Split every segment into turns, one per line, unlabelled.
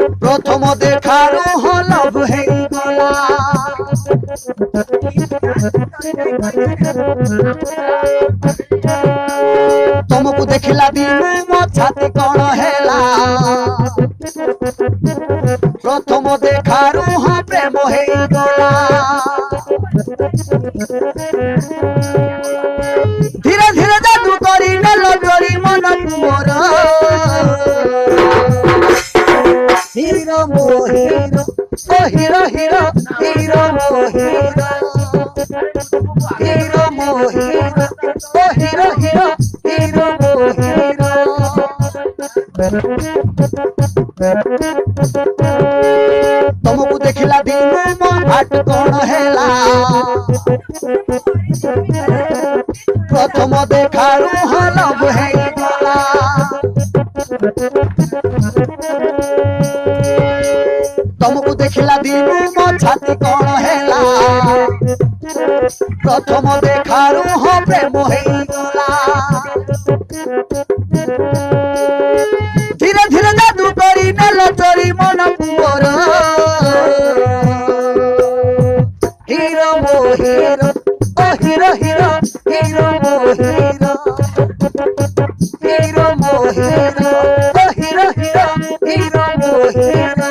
प्रथम देखार लव है गला तुमको देखला दिन मो छाती कौन हैला प्रथम देखार प्रेम है गला धीरे धीरे जादू करी नेल चोरी मन मोर हीरो मो हीरो ओ हीरो हीरो हीरो मो हीरो हीरो मो हीरो ओ हीरो हीरो हीरो मो हीरो तुमको देखला दिन मो हाट कौन हैला प्रथम देखार लव है गला तुमको देखला दिन मो छाती कौन हैला प्रथम देखार प्रेम है गला धीरे धीरे जादू करी नेल चोरी मन पुअर हीरो मो हीरो ओ हीरो हीरो हीरो मो हीरो हीरो मो हीरो ओ हीरो हीरो हीरो मो हीरो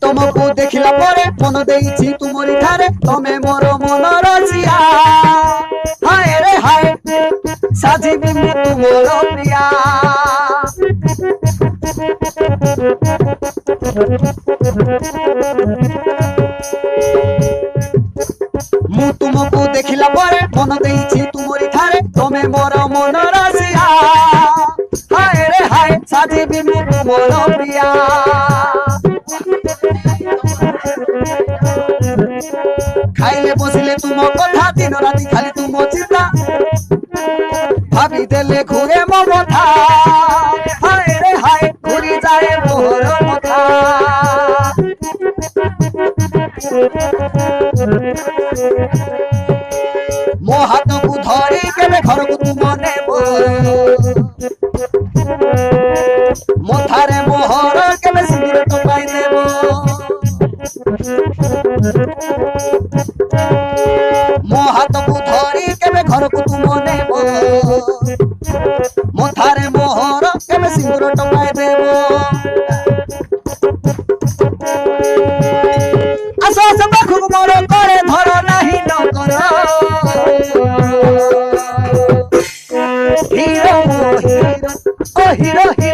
तुमको देखला परे मन देइछि तुमरी ठारे तमे मोर मन रसिया हाय रे हाय साजिबी मु तुमर प्रिया मु तुमको देखला परे मन देइछि तुमरी ठारे तमे मोर मन रसिया हाय रे हाय साजिबी मु तुमर प्रिया खाइले बसिले तुम कथा दिन राति खाली तुम चिंता भाभी देले घुरे मो मथा हाय रे हाय घुरी जाए मोर मथा मो हाथ को धरी केबे घर को तुम नेबो मथारे मोहर केबे सिंदूर टपाई देबो मो हाथ को धरी केबे घर को तुम नेबो मथारे मोहर केबे सिंदूर टपाई देबो आसो आसो पाखु मोर करे धर नाही न कर हीरो मो हीरो ओ हीरो हीरो